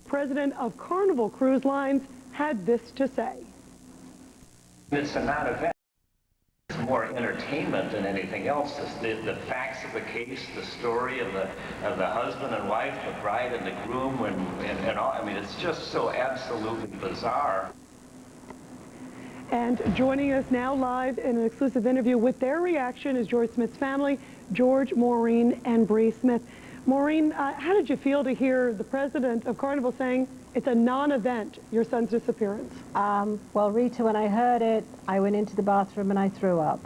president of Carnival Cruise Lines, had this to say. It's a non-event. It's more entertainment than anything else. The facts of the case, the story of the husband and wife, the bride and the groom, and all. I mean, it's just so absolutely bizarre. And joining us now live in an exclusive interview with their reaction is George Smith's family, George, Maureen, and Bree Smith. Maureen, how did you feel to hear the president of Carnival saying it's a non-event, your son's disappearance? Well, Rita, when I heard it, I went into the bathroom and I threw up,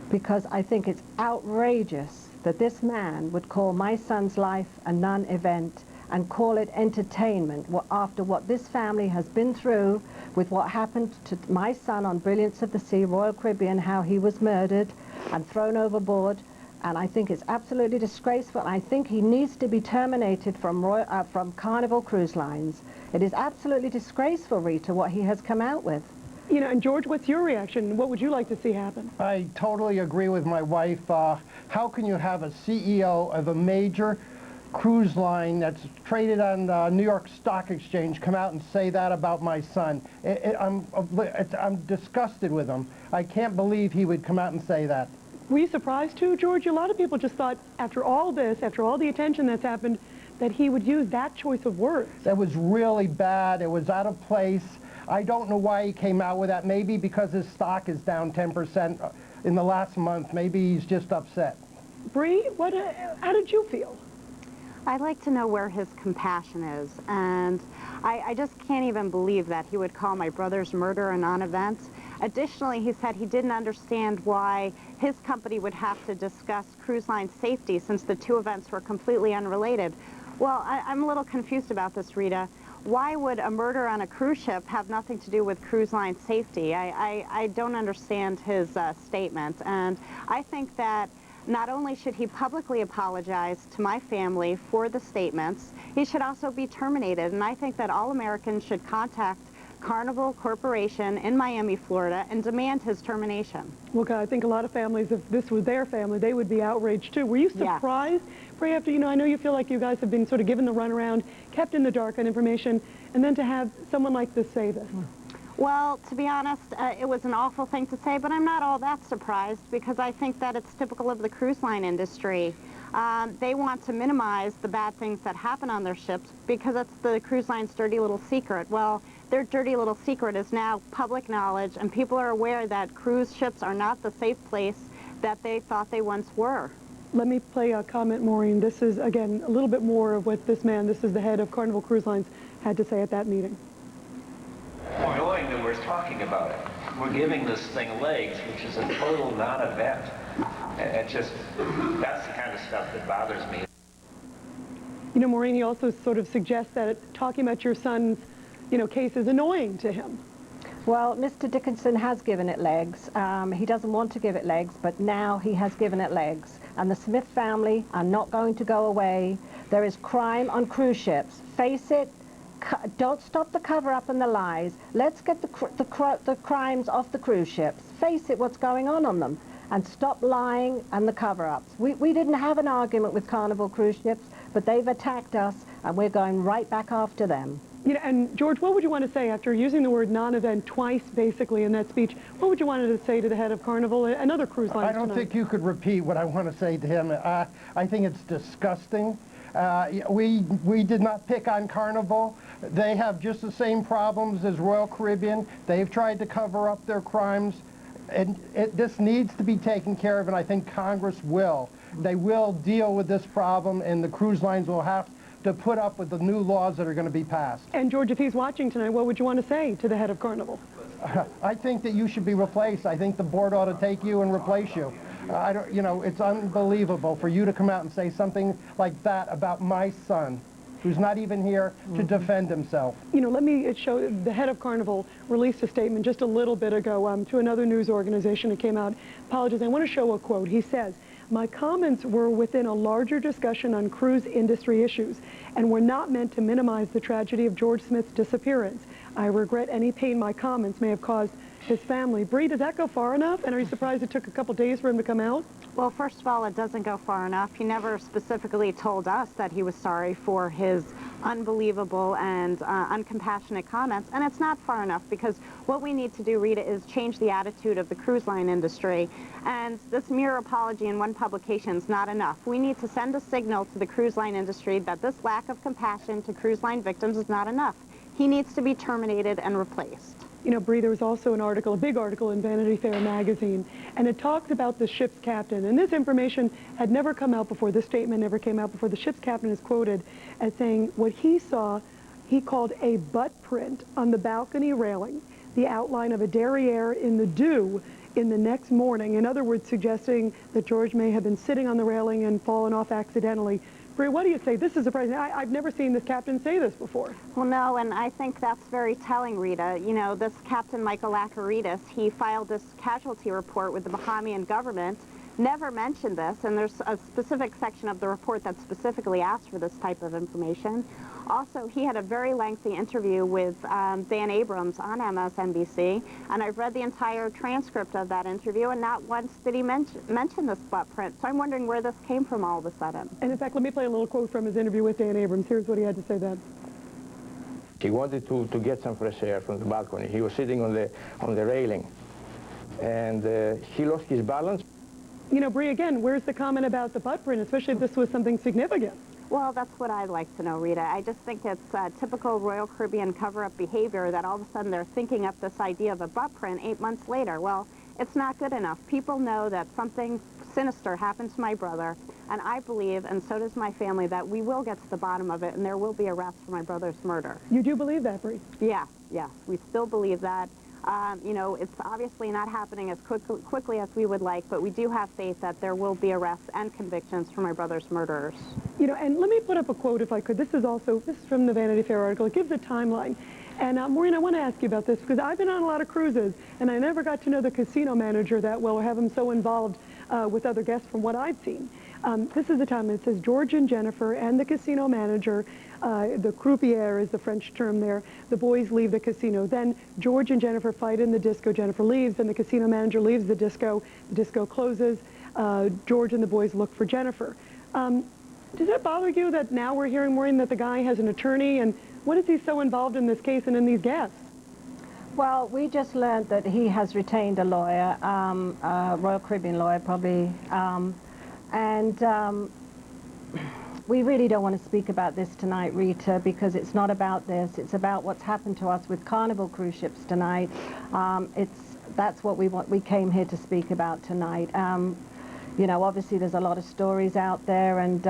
because I think it's outrageous that this man would call my son's life a non-event and call it entertainment after what this family has been through with what happened to my son on Brilliance of the Sea, Royal Caribbean, how he was murdered and thrown overboard. And I think it's absolutely disgraceful. I think he needs to be terminated from Carnival Cruise Lines. It is absolutely disgraceful, Rita, what he has come out with. You know, and George, what's your reaction? What would you like to see happen? I totally agree with my wife. How can you have a CEO of a major cruise line that's traded on the New York Stock Exchange come out and say that about my son? I'm disgusted with him. I can't believe he would come out and say that. Were you surprised too, George? A lot of people just thought, after all this, after all the attention that's happened, that he would use that choice of words. That was really bad. It was out of place. I don't know why he came out with that. Maybe because his stock is down 10% in the last month. Maybe he's just upset. Bree, how did you feel? I'd like to know where his compassion is, and I just can't even believe that he would call my brother's murder a non-event. Additionally, he said he didn't understand why his company would have to discuss cruise line safety since the two events were completely unrelated. Well, I'm a little confused about this, Rita. Why would a murder on a cruise ship have nothing to do with cruise line safety? I don't understand his statement, and I think that not only should he publicly apologize to my family for the statements, he should also be terminated. And I think that all Americans should contact Carnival Corporation in Miami, Florida, and demand his termination. Well, I think a lot of families, if this was their family, they would be outraged too. Were you surprised, Bree, after, I know you feel like you guys have been sort of given the runaround, kept in the dark on information, and then to have someone like this say this? Well, to be honest, it was an awful thing to say, but I'm not all that surprised because I think that it's typical of the cruise line industry. They want to minimize the bad things that happen on their ships because it's the cruise line's dirty little secret. Well, their dirty little secret is now public knowledge, and people are aware that cruise ships are not the safe place that they thought they once were. Let me play a comment, Maureen. This is, again, a little bit more of what this man, this is the head of Carnival Cruise Lines, had to say at that meeting. Knowing that we're talking about it, we're giving this thing legs, which is a total non-event. It just, that's the kind of stuff that bothers me. You know, Maureen, he also sort of suggests that talking about your son's, case is annoying to him. Well, Mr. Dickinson has given it legs. He doesn't want to give it legs, but now he has given it legs. And the Smith family are not going to go away. There is crime on cruise ships. Face it. Don't stop the cover-up and the lies. Let's get the crimes off the cruise ships. Face it, what's going on them. And stop lying and the cover-ups. We didn't have an argument with Carnival cruise ships, but they've attacked us, and we're going right back after them. And George, what would you want to say after using the word non-event twice, basically, in that speech? What would you want to say to the head of Carnival and other cruise lines I don't think you could repeat what I want to say to him. I think it's disgusting. We did not pick on Carnival. They have just the same problems as Royal Caribbean. They've tried to cover up their crimes. And this needs to be taken care of, and I think Congress will. They will deal with this problem, and the cruise lines will have to put up with the new laws that are going to be passed. And George, if he's watching tonight, what would you want to say to the head of Carnival? I think that you should be replaced. I think the board ought to take you and replace you. It's unbelievable for you to come out and say something like that about my son, who's not even here to defend himself. Let me show, the head of Carnival released a statement just a little bit ago to another news organization that came out. Apologies, I want to show a quote. He says, "My comments were within a larger discussion on cruise industry issues and were not meant to minimize the tragedy of George Smith's disappearance. I regret any pain my comments may have caused his family." Bree, does that go far enough? And are you surprised it took a couple days for him to come out? Well, first of all, it doesn't go far enough. He never specifically told us that he was sorry for his unbelievable and uncompassionate comments, and it's not far enough, because what we need to do, Rita, is change the attitude of the cruise line industry, and this mere apology in one publication is not enough. We need to send a signal to the cruise line industry that this lack of compassion to cruise line victims is not enough. He needs to be terminated and replaced. You know, Bree, there was also an article, a big article in Vanity Fair magazine, and it talks about the ship's captain. And this information had never come out before. This statement never came out before. The ship's captain is quoted as saying what he saw, he called a butt print on the balcony railing, the outline of a derriere in the dew in the next morning. In other words, suggesting that George may have been sitting on the railing and fallen off accidentally. Bree, what do you say? This is surprising. I've never seen this captain say this before. Well, no, and I think that's very telling, Rita. You know, this Captain Michael Lakaridis, he filed this casualty report with the Bahamian government, never mentioned this, and there's a specific section of the report that specifically asked for this type of information. Also, he had a very lengthy interview with Dan Abrams on MSNBC, and I've read the entire transcript of that interview, and not once did he mention this butt print. So I'm wondering where this came from all of a sudden. And in fact, let me play a little quote from his interview with Dan Abrams. Here's what he had to say then. He wanted to get some fresh air from the balcony. He was sitting on the railing, and he lost his balance. You know, Bree, again, where's the comment about the butt print, especially if this was something significant? Well, that's what I'd like to know, Rita. I just think it's typical Royal Caribbean cover-up behavior that all of a sudden they're thinking up this idea of a butt print 8 months later. Well, it's not good enough. People know that something sinister happened to my brother, and I believe, and so does my family, that we will get to the bottom of it and there will be arrests for my brother's murder. You do believe that, Bree? Yes, yes, we still believe that. You know, it's obviously not happening as quickly as we would like, but we do have faith that there will be arrests and convictions for my brother's murderers. You know, and let me put up a quote if I could. This is from the Vanity Fair article. It gives a timeline. And Maureen, I want to ask you about this because I've been on a lot of cruises, and I never got to know the casino manager that well or have him so involved with other guests from what I've seen. This is the time. It says George and Jennifer and the casino manager, the croupier is the French term there, the boys leave the casino. Then George and Jennifer fight in the disco. Jennifer leaves, and the casino manager leaves the disco. The disco closes. George and the boys look for Jennifer. Does it bother you that now we're hearing, Maureen, that the guy has an attorney, and what is he so involved in this case and in these guests? Well, we just learned that he has retained a lawyer, a Royal Caribbean lawyer probably, we really don't want to speak about this tonight, Rita, because it's not about this. It's about what's happened to us with Carnival cruise ships tonight. That's what we came here to speak about tonight. You know, obviously there's a lot of stories out there, and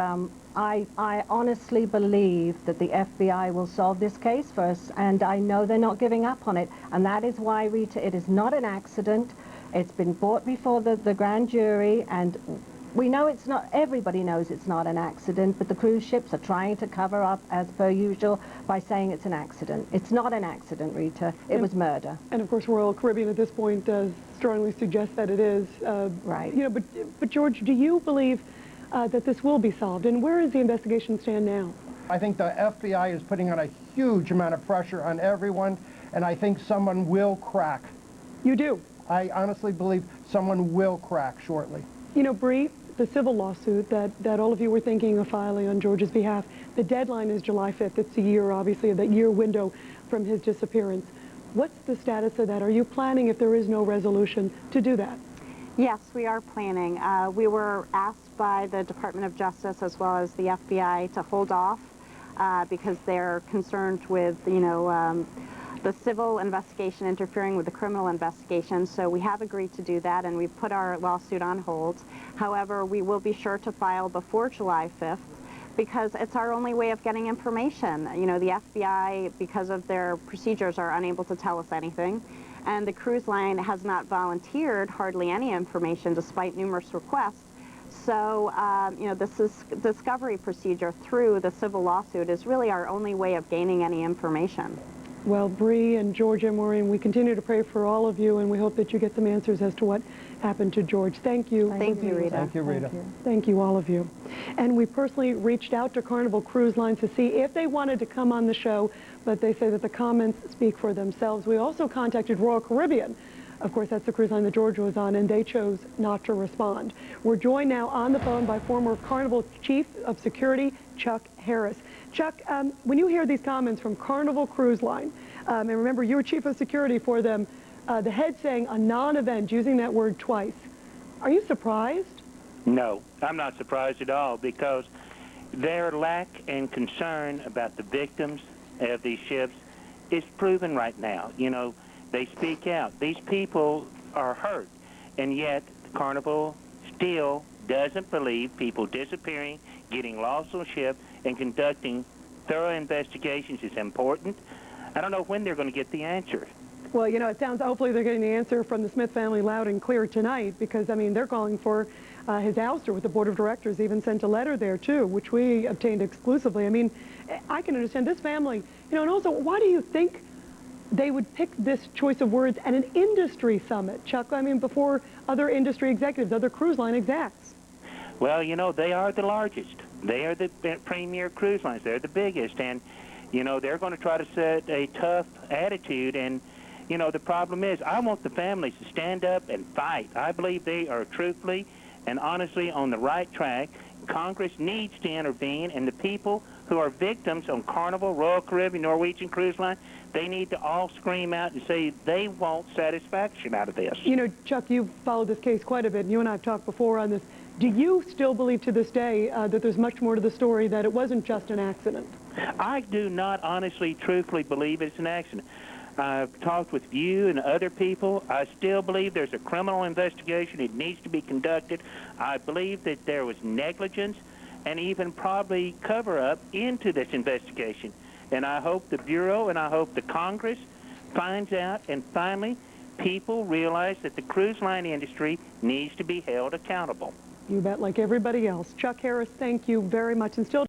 I honestly believe that the FBI will solve this case for us, and I know they're not giving up on it. And that is why, Rita, it is not an accident. It's been brought before the grand jury, and we know it's not, everybody knows it's not an accident, but the cruise ships are trying to cover up, as per usual, by saying it's an accident. It's not an accident, Rita. It was murder. And of course, Royal Caribbean at this point strongly suggests that it is. Right. You know, but George, do you believe that this will be solved? And where does the investigation stand now? I think the FBI is putting on a huge amount of pressure on everyone, and I think someone will crack. You do? I honestly believe someone will crack shortly. You know, Bree, the civil lawsuit that all of you were thinking of filing on George's behalf, the deadline is July 5th. It's a year, obviously, that year window from his disappearance. What's the status of that? Are you planning, if there is no resolution, to do that? Yes, we are planning. We were asked by the Department of Justice as well as the FBI to hold off because they're concerned with, you know, the civil investigation interfering with the criminal investigation. So we have agreed to do that, and we've put our lawsuit on hold. However, we will be sure to file before July 5th because it's our only way of getting information. You know, the FBI, because of their procedures, are unable to tell us anything. And the cruise line has not volunteered hardly any information despite numerous requests. So, you know, this discovery procedure through the civil lawsuit is really our only way of gaining any information. Well, Bree and George and Maureen, we continue to pray for all of you, and we hope that you get some answers as to what happened to George. Thank you. Thank you, Rita. Thank you, Rita. Thank you, all of you. And we personally reached out to Carnival Cruise Line to see if they wanted to come on the show, but they say that the comments speak for themselves. We also contacted Royal Caribbean Of course, that's the cruise line that Georgia was on, and they chose not to respond. We're joined now on the phone by former Carnival Chief of Security, Chuck Harris. Chuck, when you hear these comments from Carnival Cruise Line, and remember, you were Chief of Security for them, the head saying a non-event, using that word twice, are you surprised? No, I'm not surprised at all, because their lack and concern about the victims of these ships is proven right now. You know, they speak out. These people are hurt, and yet Carnival still doesn't believe people disappearing, getting lost on ship, and conducting thorough investigations is important. I don't know when they're going to get the answer. Well, you know, it sounds, hopefully they're getting the answer from the Smith family loud and clear tonight, because, I mean, they're calling for his ouster, with the board of directors even sent a letter there, too, which we obtained exclusively. I mean, I can understand this family, you know, and also, why do you think they would pick this choice of words at an industry summit, Chuck? I mean, before other industry executives, other cruise line execs. Well, you know, they are the largest. They are the premier cruise lines. They're the biggest, and, you know, they're going to try to set a tough attitude. And, you know, the problem is, I want the families to stand up and fight. I believe they are truthfully and honestly on the right track. Congress needs to intervene, and the people who are victims on Carnival, Royal Caribbean, Norwegian Cruise Line, they need to all scream out and say they want satisfaction out of this. You know, Chuck, you've followed this case quite a bit, and you and I have talked before on this. Do you still believe to this day that there's much more to the story, that it wasn't just an accident? I do not honestly, truthfully believe it's an accident. I've talked with you and other people. I still believe there's a criminal investigation. It needs to be conducted. I believe that there was negligence and even probably cover-up into this investigation. And I hope the Bureau and I hope the Congress finds out, and finally people realize that the cruise line industry needs to be held accountable. You bet, like everybody else. Chuck Harris, thank you very much. And still